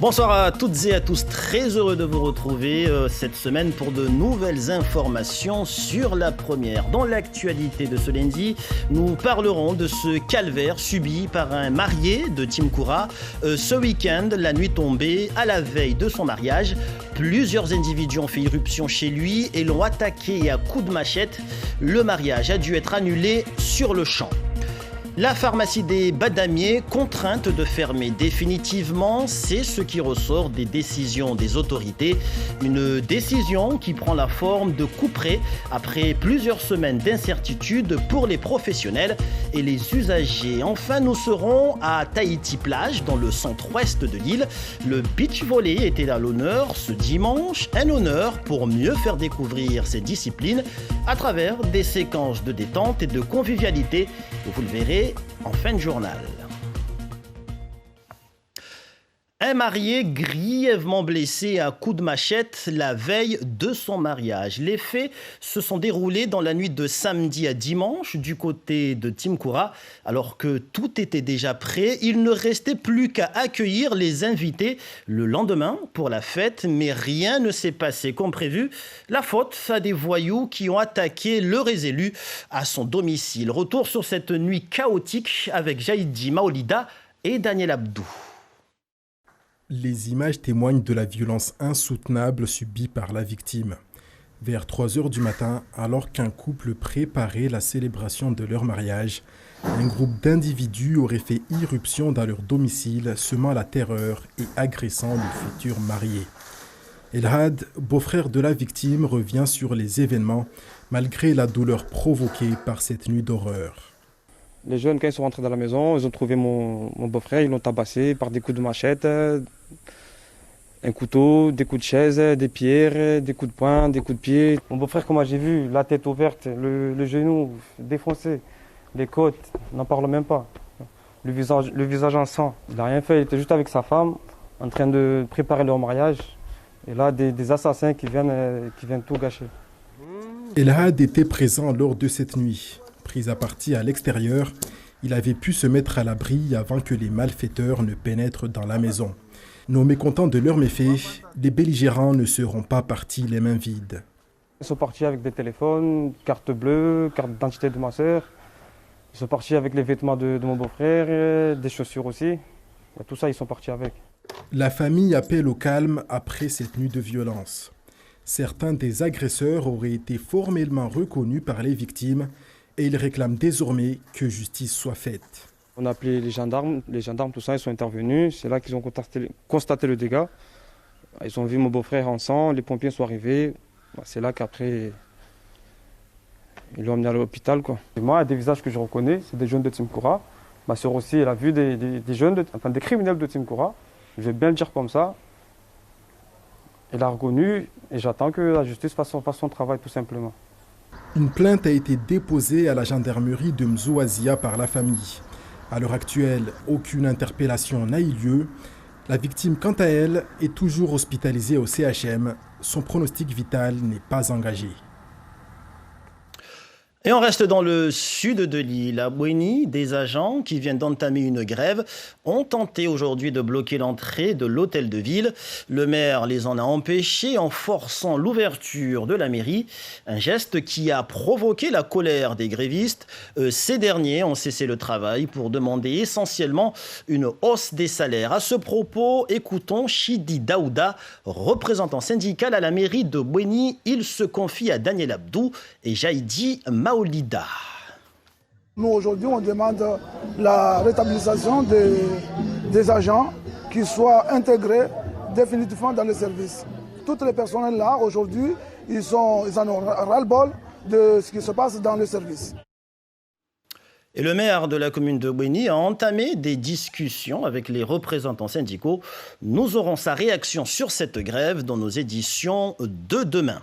Bonsoir à toutes et à tous, très heureux de vous retrouver cette semaine pour de nouvelles informations sur la première. Dans l'actualité de ce lundi, nous parlerons de ce calvaire subi par un marié de Timkoura. Ce week-end, la nuit tombée, à la veille de son mariage, plusieurs individus ont fait irruption chez lui et l'ont attaqué à coups de machette. Le mariage a dû être annulé sur le champ. La pharmacie des Badamiers, contrainte de fermer définitivement, c'est ce qui ressort des décisions des autorités. Une décision qui prend la forme de couperet après plusieurs semaines d'incertitude pour les professionnels et les usagers. Enfin, nous serons à Tahiti-Plage, dans le centre-ouest de l'île. Le beach volley était à l'honneur ce dimanche, un honneur pour mieux faire découvrir ces disciplines à travers des séquences de détente et de convivialité. Vous le verrez en fin de journal. Un marié grièvement blessé à coups de machette la veille de son mariage. Les faits se sont déroulés dans la nuit de samedi à dimanche du côté de Timkoura. Alors que tout était déjà prêt, il ne restait plus qu'à accueillir les invités le lendemain pour la fête. Mais rien ne s'est passé comme prévu. La faute à des voyous qui ont attaqué leur élu à son domicile. Retour sur cette nuit chaotique avec Jaïdi Maolida et Daniel Abdou. Les images témoignent de la violence insoutenable subie par la victime. Vers 3 heures du matin, alors qu'un couple préparait la célébration de leur mariage, un groupe d'individus aurait fait irruption dans leur domicile, semant la terreur et agressant le futur marié. Elhad, beau-frère de la victime, revient sur les événements, malgré la douleur provoquée par cette nuit d'horreur. Les jeunes, quand ils sont rentrés dans la maison, ils ont trouvé mon beau-frère, ils l'ont tabassé par des coups de machette, un couteau, des coups de chaise, des pierres, des coups de poing, des coups de pied. Mon beau-frère, comme j'ai vu, la tête ouverte, le genou défoncé, les côtes, n'en parle même pas. Le visage en sang. Il n'a rien fait, il était juste avec sa femme, en train de préparer leur mariage. Et là, des assassins qui viennent tout gâcher. Elhad était présent lors de cette nuit. Pris à partie à l'extérieur, il avait pu se mettre à l'abri avant que les malfaiteurs ne pénètrent dans la maison. Non mécontents de leurs méfaits, les belligérants ne seront pas partis les mains vides. Ils sont partis avec des téléphones, carte bleue, carte d'identité de ma sœur. Ils sont partis avec les vêtements de mon beau-frère, des chaussures aussi. Tout ça, ils sont partis avec. La famille appelle au calme après cette nuit de violence. Certains des agresseurs auraient été formellement reconnus par les victimes et ils réclament désormais que justice soit faite. On a appelé les gendarmes, tout ça, ils sont intervenus. C'est là qu'ils ont constaté le dégât. Ils ont vu mon beau-frère en sang, les pompiers sont arrivés. C'est là qu'après, ils l'ont emmené à l'hôpital. Et moi, des visages que je reconnais, c'est des jeunes de Timkoura. Ma soeur aussi, elle a vu des criminels de Timkoura. Je vais bien le dire comme ça. Elle a reconnu et j'attends que la justice fasse son travail tout simplement. Une plainte a été déposée à la gendarmerie de Mzouazia par la famille. À l'heure actuelle, aucune interpellation n'a eu lieu. La victime, quant à elle, est toujours hospitalisée au CHM. Son pronostic vital n'est pas engagé. Et on reste dans le sud de l'île. À Bouéni, des agents qui viennent d'entamer une grève ont tenté aujourd'hui de bloquer l'entrée de l'hôtel de ville. Le maire les en a empêchés en forçant l'ouverture de la mairie. Un geste qui a provoqué la colère des grévistes. Ces derniers ont cessé le travail pour demander essentiellement une hausse des salaires. À ce propos, écoutons Chidi Daouda, représentant syndical à la mairie de Bouéni. Il se confie à Daniel Abdou et Jaïdi Maolida. Nous, aujourd'hui, on demande la rétablissement des agents qui soient intégrés définitivement dans le service. Toutes les personnes là, aujourd'hui, ils en ont ras-le-bol de ce qui se passe dans le service. Et le maire de la commune de Bouéni a entamé des discussions avec les représentants syndicaux. Nous aurons sa réaction sur cette grève dans nos éditions de demain.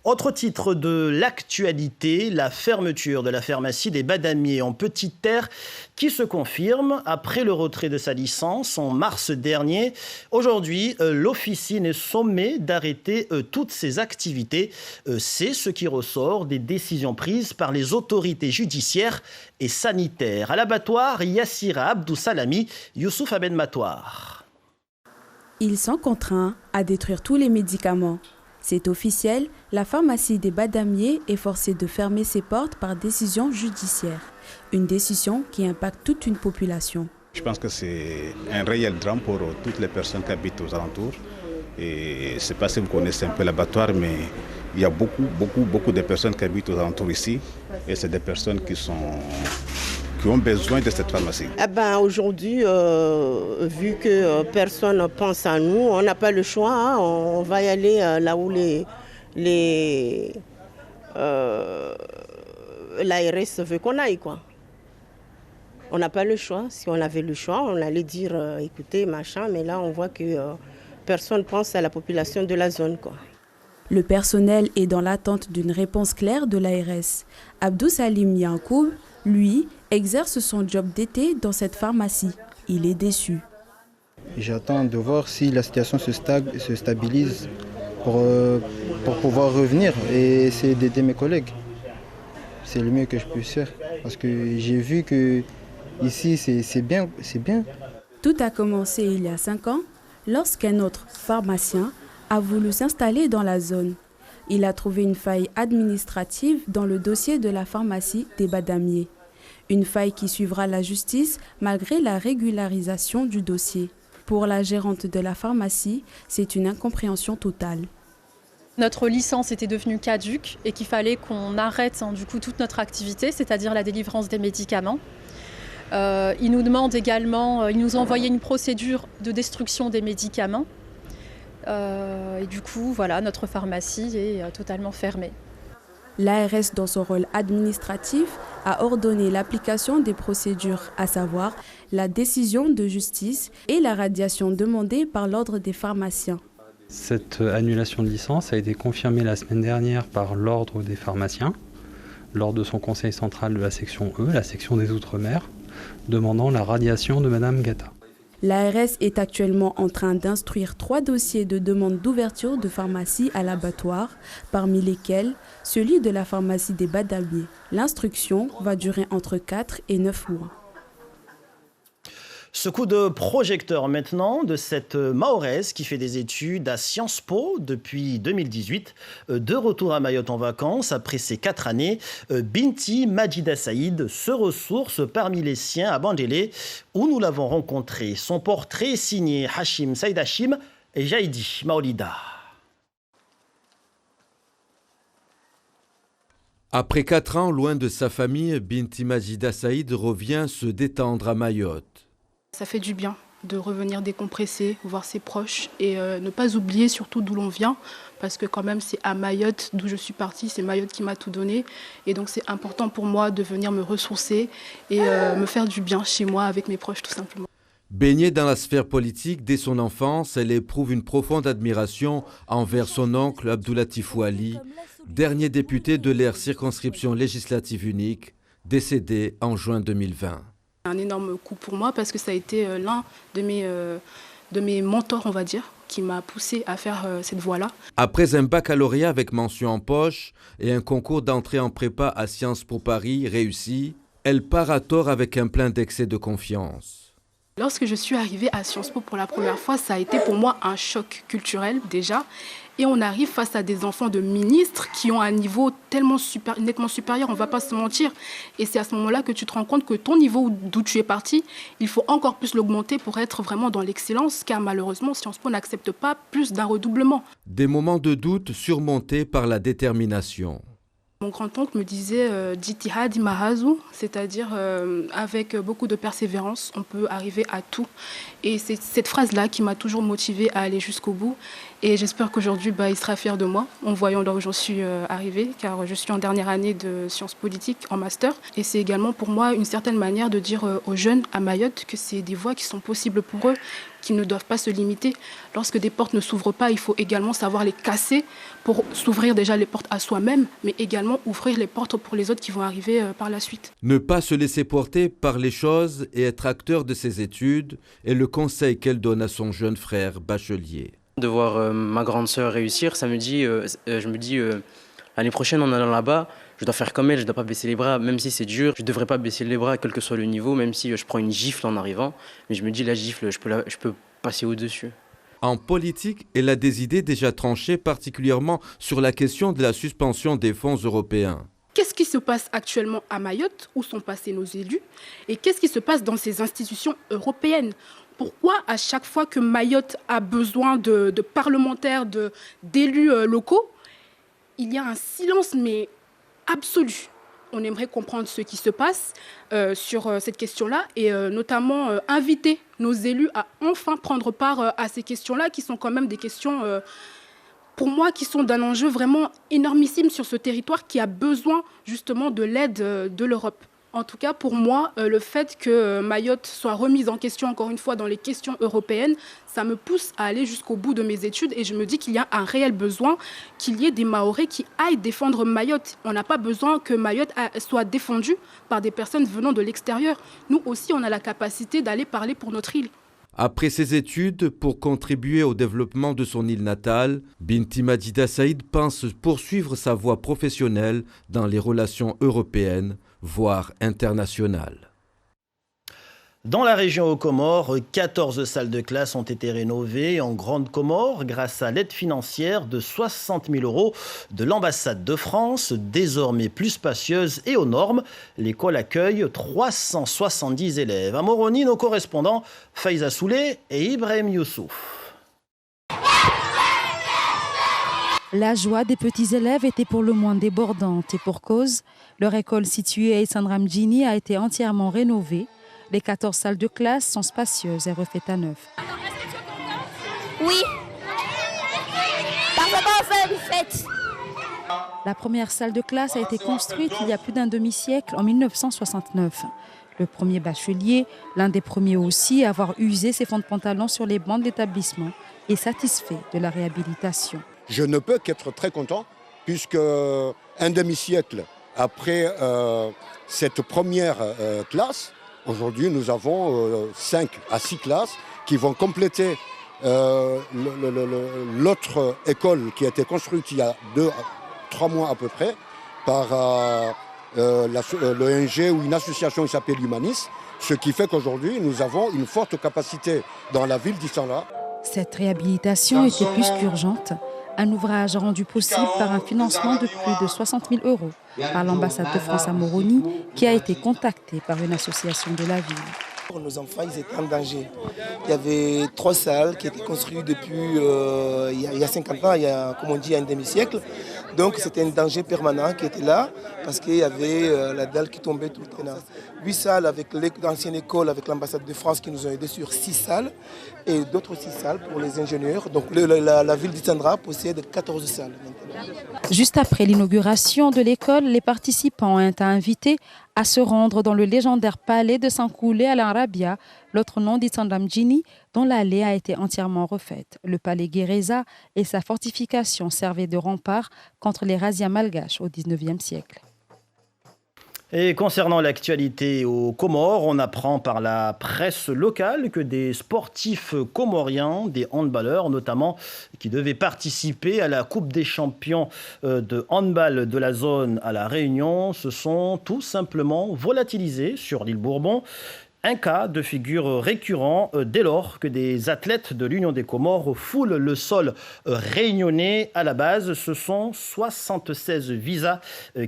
Autre titre de l'actualité, la fermeture de la pharmacie des Badamiers en Petite Terre qui se confirme après le retrait de sa licence en mars dernier. Aujourd'hui, l'officine est sommée d'arrêter toutes ses activités. C'est ce qui ressort des décisions prises par les autorités judiciaires et sanitaires. À l'abattoir Yassira Abdou Salami, Youssouf Aben Matoir. Ils sont contraints à détruire tous les médicaments. C'est officiel, la pharmacie des Badamiers est forcée de fermer ses portes par décision judiciaire. Une décision qui impacte toute une population. Je pense que c'est un réel drame pour toutes les personnes qui habitent aux alentours. Et je ne sais pas si vous connaissez un peu l'abattoir, mais il y a beaucoup de personnes qui habitent aux alentours ici. Et c'est des personnes qui ont besoin de cette pharmacie. Aujourd'hui, vu que personne ne pense à nous, on n'a pas le choix. Hein, on va y aller là où l'ARS veut qu'on aille, quoi. On n'a pas le choix. Si on avait le choix, on allait dire écoutez, machin, mais là on voit que personne ne pense à la population de la zone, quoi. Le personnel est dans l'attente d'une réponse claire de l'ARS. Abdou Salim Yankoub, lui, exerce son job d'été dans cette pharmacie. Il est déçu. J'attends de voir si la situation se stabilise pour pouvoir revenir et essayer d'aider mes collègues. C'est le mieux que je puisse faire parce que j'ai vu que ici c'est bien. Tout a commencé il y a 5 ans lorsqu'un autre pharmacien a voulu s'installer dans la zone. Il a trouvé une faille administrative dans le dossier de la pharmacie des Badamiers. Une faille qui suivra la justice malgré la régularisation du dossier. Pour la gérante de la pharmacie, c'est une incompréhension totale. Notre licence était devenue caduque et qu'il fallait qu'on arrête toute notre activité, c'est-à-dire la délivrance des médicaments. Ils nous demandent également, ils nous ont envoyé une procédure de destruction des médicaments. Et du coup, voilà, notre pharmacie est totalement fermée. L'ARS, dans son rôle administratif, a ordonné l'application des procédures, à savoir la décision de justice et la radiation demandée par l'ordre des pharmaciens. Cette annulation de licence a été confirmée la semaine dernière par l'ordre des pharmaciens, lors de son conseil central de la section E, la section des Outre-mer, demandant la radiation de Madame Gatta. L'ARS est actuellement en train d'instruire 3 dossiers de demande d'ouverture de pharmacie à l'abattoir, parmi lesquels celui de la pharmacie des Badamiers. L'instruction va durer entre 4 et 9 mois. Ce coup de projecteur maintenant de cette Mahoraise qui fait des études à Sciences Po depuis 2018. De retour à Mayotte en vacances, après ces 4 années, Binti Majida Saïd se ressource parmi les siens à Bandélé, où nous l'avons rencontré. Son portrait est signé Hachim Saïd Hachim et Jaïdi Maolida. Après 4 ans loin de sa famille, Binti Majida Saïd revient se détendre à Mayotte. Ça fait du bien de revenir décompresser, voir ses proches et ne pas oublier surtout d'où l'on vient parce que quand même c'est à Mayotte d'où je suis partie, c'est Mayotte qui m'a tout donné et donc c'est important pour moi de venir me ressourcer et me faire du bien chez moi avec mes proches tout simplement. Baignée dans la sphère politique dès son enfance, elle éprouve une profonde admiration envers son oncle Abdoulatif Ouali, dernier député de l'ère circonscription législative unique, décédé en juin 2020. Un énorme coup pour moi parce que ça a été l'un de mes mentors, on va dire, qui m'a poussé à faire cette voie-là. Après un baccalauréat avec mention en poche et un concours d'entrée en prépa à Sciences Po Paris réussi, elle part à tort avec un plein d'excès de confiance. Lorsque je suis arrivée à Sciences Po pour la première fois, ça a été pour moi un choc culturel déjà. Et on arrive face à des enfants de ministres qui ont un niveau tellement nettement supérieur, on ne va pas se mentir. Et c'est à ce moment-là que tu te rends compte que ton niveau d'où tu es parti, il faut encore plus l'augmenter pour être vraiment dans l'excellence, car malheureusement, Sciences Po n'accepte pas plus d'un redoublement. Des moments de doute surmontés par la détermination. Mon grand-oncle me disait Jitihad Mahazu, c'est-à-dire avec beaucoup de persévérance, on peut arriver à tout. Et c'est cette phrase-là qui m'a toujours motivée à aller jusqu'au bout. Et j'espère qu'aujourd'hui, il sera fier de moi en voyant là où j'en suis arrivée, car je suis en dernière année de sciences politiques en master. Et c'est également pour moi une certaine manière de dire aux jeunes à Mayotte que c'est des voies qui sont possibles pour eux, qu'ils ne doivent pas se limiter. Lorsque des portes ne s'ouvrent pas, il faut également savoir les casser pour s'ouvrir déjà les portes à soi-même, mais également ouvrir les portes pour les autres qui vont arriver par la suite. Ne pas se laisser porter par les choses et être acteur de ses études est le conseil qu'elle donne à son jeune frère bachelier. De voir ma grande sœur réussir, ça me dit, je me dis, l'année prochaine en allant là-bas, je dois faire comme elle, je ne dois pas baisser les bras, même si c'est dur. Je ne devrais pas baisser les bras, quel que soit le niveau, même si je prends une gifle en arrivant. Mais je me dis, la gifle, je peux passer au-dessus. En politique, elle a des idées déjà tranchées, particulièrement sur la question de la suspension des fonds européens. Qu'est-ce qui se passe actuellement à Mayotte? Où sont passés nos élus? Et qu'est-ce qui se passe dans ces institutions européennes? Pourquoi à chaque fois que Mayotte a besoin de parlementaires, d'élus locaux, il y a un silence mais absolu? On aimerait comprendre ce qui se passe sur cette question-là et notamment inviter nos élus à enfin prendre part à ces questions-là qui sont quand même des questions... pour moi, qui sont d'un enjeu vraiment énormissime sur ce territoire qui a besoin justement de l'aide de l'Europe. En tout cas, pour moi, le fait que Mayotte soit remise en question, encore une fois, dans les questions européennes, ça me pousse à aller jusqu'au bout de mes études et je me dis qu'il y a un réel besoin qu'il y ait des Mahorais qui aillent défendre Mayotte. On n'a pas besoin que Mayotte soit défendue par des personnes venant de l'extérieur. Nous aussi, on a la capacité d'aller parler pour notre île. Après ses études, pour contribuer au développement de son île natale, Binti Madjida Saïd pense poursuivre sa voie professionnelle dans les relations européennes, voire internationales. Dans la région aux Comores, 14 salles de classe ont été rénovées en Grande Comore grâce à l'aide financière de 60 000 € de l'ambassade de France, désormais plus spacieuse et aux normes. L'école accueille 370 élèves. À Moroni, nos correspondants Faiza Soulé et Ibrahim Youssouf. La joie des petits élèves était pour le moins débordante et pour cause, leur école située à Isandramdjini a été entièrement rénovée. Les 14 salles de classe sont spacieuses et refaites à neuf. Oui, parce qu'on fait une fête. La première salle de classe a été construite il y a plus d'un demi-siècle, en 1969. Le premier bachelier, l'un des premiers aussi à avoir usé ses fonds de pantalon sur les bancs de l'établissement, est satisfait de la réhabilitation. Je ne peux qu'être très content, puisque un demi-siècle après cette première classe, aujourd'hui, nous avons 5 à 6 classes qui vont compléter l'autre école qui a été construite il y a 2 à 3 mois à peu près par l'ONG ou une association qui s'appelle Humanis, ce qui fait qu'aujourd'hui, nous avons une forte capacité dans la ville d'Isandra. Cette réhabilitation était plus qu'urgente. Un ouvrage rendu possible par un financement de plus de 60 000 € par l'ambassade de France à Moroni, qui a été contactée par une association de la ville. Nos enfants, ils étaient en danger. Il y avait 3 salles qui étaient construites depuis il y a 50 ans, comme on dit, il y a un demi-siècle. Donc c'était un danger permanent qui était là, parce qu'il y avait la dalle qui tombait tout le temps. 8 salles avec l'ancienne école, avec l'ambassade de France qui nous ont aidés sur 6 salles, et d'autres 6 salles pour les ingénieurs. Donc la ville d'Isandra possède 14 salles maintenant. Juste après l'inauguration de l'école, les participants ont été invités à se rendre dans le légendaire palais de Sankoulé à l'Arabia, l'autre nom d'Isandramdjini, dont l'allée a été entièrement refaite. Le palais Guéreza et sa fortification servaient de rempart contre les razzias malgaches au XIXe siècle. Et concernant l'actualité aux Comores, on apprend par la presse locale que des sportifs comoriens, des handballeurs notamment, qui devaient participer à la Coupe des champions de handball de la zone à La Réunion, se sont tout simplement volatilisés sur l'île Bourbon. Un cas de figure récurrent dès lors que des athlètes de l'Union des Comores foulent le sol réunionnais. À la base, ce sont 76 visas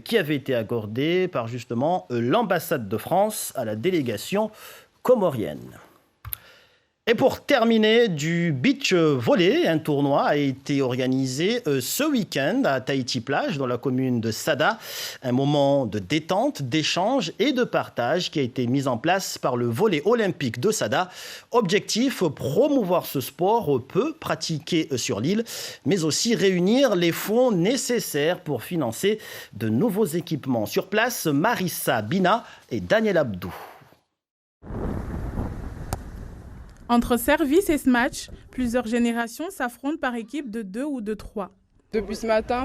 qui avaient été accordés par justement l'ambassade de France à la délégation comorienne. Et pour terminer, du beach volley, un tournoi a été organisé ce week-end à Tahiti-Plage, dans la commune de Sada. Un moment de détente, d'échange et de partage qui a été mis en place par le volley olympique de Sada. Objectif, promouvoir ce sport peu pratiqué sur l'île, mais aussi réunir les fonds nécessaires pour financer de nouveaux équipements. Sur place, Marissa Bina et Daniel Abdou. Entre service et ce match, plusieurs générations s'affrontent par équipe de 2 ou de 3. Depuis ce matin,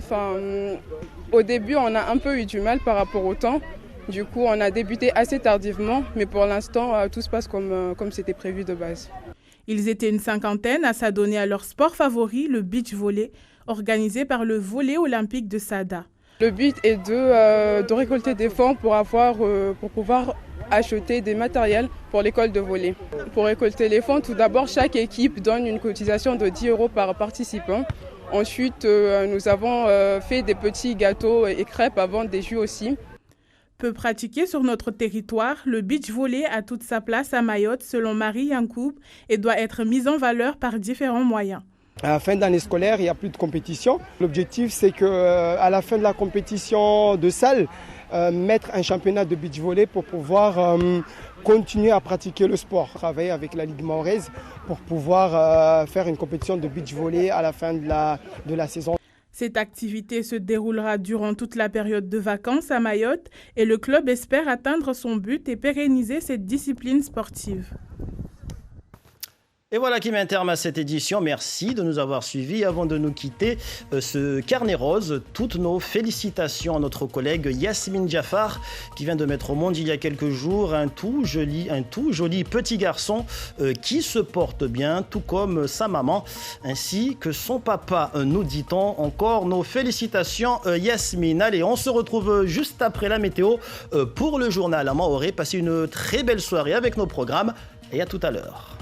au début, on a un peu eu du mal par rapport au temps. Du coup, on a débuté assez tardivement, mais pour l'instant, tout se passe comme c'était prévu de base. Ils étaient une cinquantaine à s'adonner à leur sport favori, le beach volley, organisé par le volley olympique de Sada. Le but est de récolter des fonds pour pouvoir acheter des matériels pour l'école de volley. Pour récolter les fonds, tout d'abord, chaque équipe donne une cotisation de 10 € par participant. Ensuite, nous avons fait des petits gâteaux et crêpes avant des jus aussi. Peu pratiqué sur notre territoire, le beach volley a toute sa place à Mayotte selon Marie Yankoub et doit être mis en valeur par différents moyens. À la fin de l'année scolaire, il n'y a plus de compétition. L'objectif, c'est qu'à la fin de la compétition de salle, mettre un championnat de beach volley pour pouvoir continuer à pratiquer le sport. Travailler avec la Ligue mahoraise pour pouvoir faire une compétition de beach volley à la fin de la saison. Cette activité se déroulera durant toute la période de vacances à Mayotte et le club espère atteindre son but et pérenniser cette discipline sportive. Et voilà qui met un terme à cette édition. Merci de nous avoir suivis. Avant de nous quitter, ce carnet rose, toutes nos félicitations à notre collègue Yasmine Jaffar qui vient de mettre au monde il y a quelques jours un tout joli petit garçon qui se porte bien, tout comme sa maman, ainsi que son papa. Nous dit-on encore nos félicitations Yasmine. Allez, on se retrouve juste après la météo pour le journal à Maoré. Passez une très belle soirée avec nos programmes et à tout à l'heure.